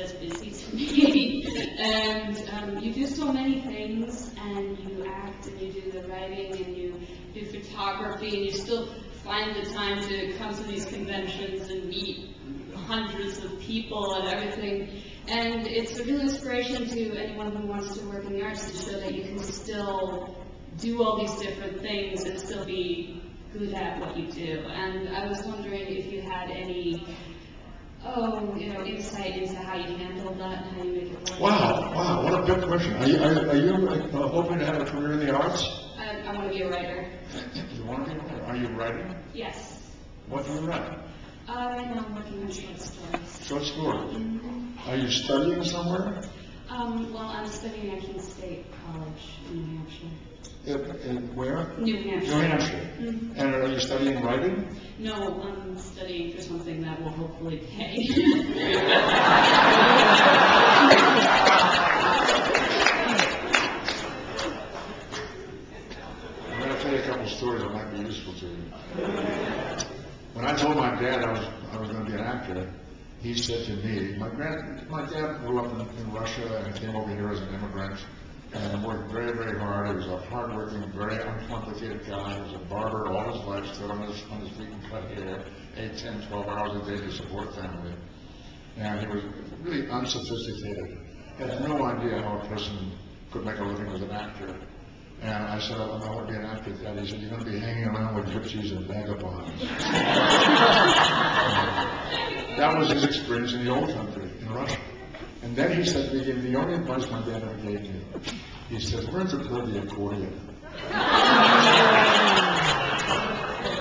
as busy to me. And you do so many things, and you act, and you do the writing, and you do photography, and you still find the time to come to these conventions and meet hundreds of people and everything. And it's a real inspiration to anyone who wants to work in the arts to show that you can still do all these different things and still be good at what you do. And I was wondering if you had any, insight into how you handle that and how you make it work. Wow, what a good question. Are you hoping to have a career in the arts? I want to be a writer. You want to be a writer? Are you writing? Yes. What do you write? Right now I'm working on short stories. Short stories? Mm-hmm. Are you studying somewhere? Well, I'm studying at Kent State College in New Hampshire. In where? New Hampshire. New Hampshire. Mm-hmm. And are you studying writing? No, I'm studying for something that will hopefully pay. I'm going to tell you a couple stories that might be useful to you. When I told my dad I was going to be an actor, he said to me, my dad grew up in Russia and came over here as an immigrant and worked very, very hard. He was a hard-working, very uncomplicated guy. He was a barber all his life, stood on his feet and cut hair, 8, 10, 12 hours a day to support a family. And he was really unsophisticated. He had no idea how a person could make a living as an actor. And I said, I want to be an actor, Dad. He said, you're going to be hanging around with gypsies and vagabonds. That was his experience in the old country, in Russia. And then he said, he gave me the only advice my dad ever gave me. He said, learn to play the accordion.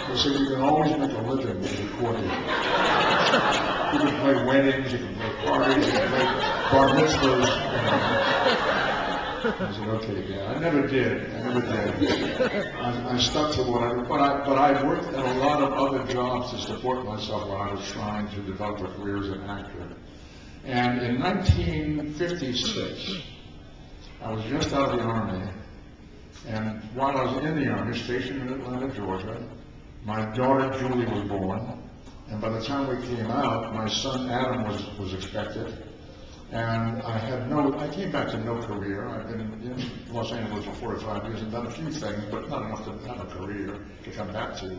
He said, you can always make a living with the accordion. You can play weddings, you can play parties, you can play bar mitzvahs. I said, okay, Dad. I never did. I stuck to what I did. But I worked at a lot of other jobs to support myself while I was trying to develop a career as an actor. And in 1956, I was just out of the Army. And while I was in the Army, stationed in Atlanta, Georgia, my daughter Julie was born. And by the time we came out, my son Adam was expected. And I came back to no career. I've been in Los Angeles for 4 or 5 years and done a few things, but not enough to have a career to come back to.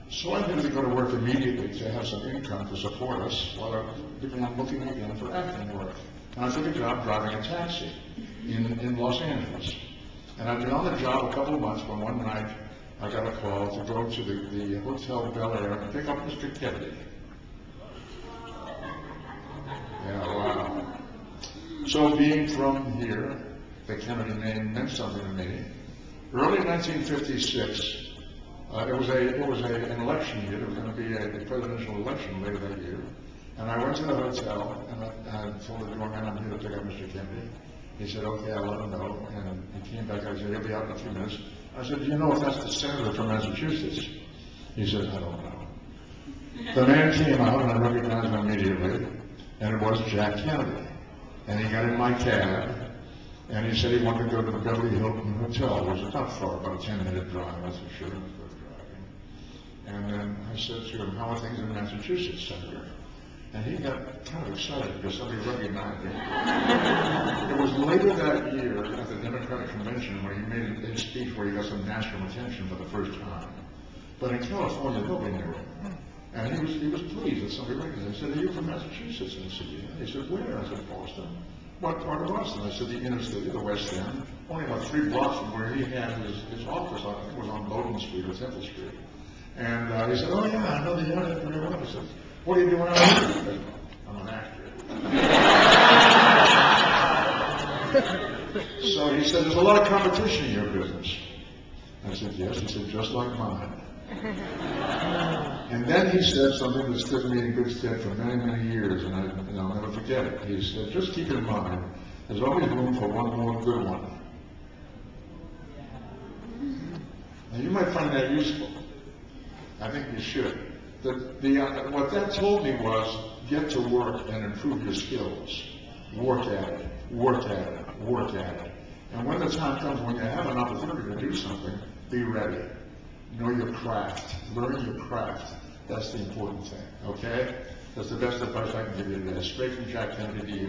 So I needed to go to work immediately to have some income to support us while I began looking again for acting work. And I took a job driving a taxi in Los Angeles. And I'd been on the job a couple of months when one night I got a call to go to the Hotel Bel Air and pick up Mr. Kennedy. Yeah, wow. So being from here, the Kennedy name meant something to me. Early 1956, it was an election year. There was going to be a presidential election later that year. And I went to the hotel and I told the doorman, I'm here to pick up Mr. Kennedy. He said, okay, I'll let him know. And he came back, I said, he'll be out in a few minutes. I said, do you know if that's the senator from Massachusetts? He said, I don't know. The man came out and I recognized him immediately. And it was Jack Kennedy. And he got in my cab, and he said he wanted to go to the Beverly Hilton Hotel, which is not far, about a 10-minute drive. I said, sure, let's go driving. And then I said to him, how are things in Massachusetts, Senator? And he got kind of excited because somebody recognized him. It was later that year at the Democratic Convention where he made a speech where he got some national attention for the first time. But in California, nobody knew him. And he was pleased that somebody recognized him. I said, are you from Massachusetts? And he said, yeah. He said, where? I said, Boston. What part of Boston? I said, the inner city, the West End. Only about 3 blocks from where he had his office. I think it was on Bowdoin Street or Temple Street. And he said, oh yeah, I know the area very well. I said, what are you doing out here? I said, I'm an actor. So he said, there's a lot of competition in your business. I said, yes. He said, just like mine. And then he said something that stood me in good stead for many, many years, and I'll never forget it. He said, just keep in mind, there's always room for one more good one. Now, you might find that useful. I think you should. What that told me was, get to work and improve your skills. Work at it, work at it, work at it. And when the time comes when you have an opportunity to do something, be ready. Know your craft. Learn your craft. That's the important thing, okay? That's the best advice I can give you today, straight from Jack Kennedy to you.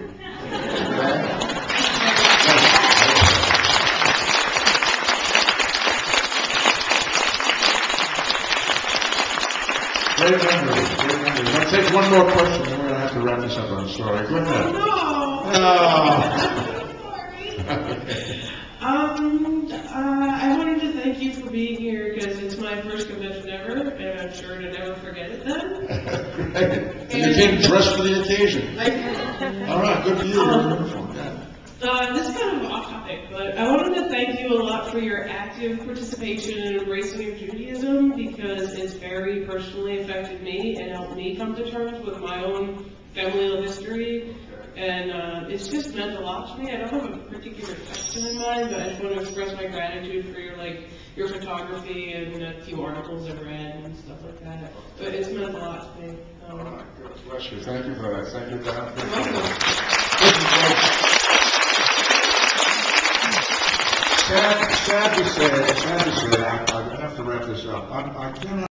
Great memories, great memories. I'll take one more question, and we're going to have to wrap this up. I'm sorry. Go ahead. Oh, no. I wanted to thank you for being here because it's my first convention ever, and I'm sure to never forget it then. Great. And you came dressed for the occasion. All right, good for you. This is kind of off topic, but I wanted to thank you a lot for your active participation in embracing of Judaism because it's very personally affected me and helped me come to terms with my own familial history. And it's just meant a lot to me. I don't have a particular question in mind, but I just want to express my gratitude for your photography and a few articles I've read and stuff like that. But it's meant a lot to me. All right, God bless you. Thank you for that. Thank you for that. Sad to say, I'm going to have to wrap this up. I cannot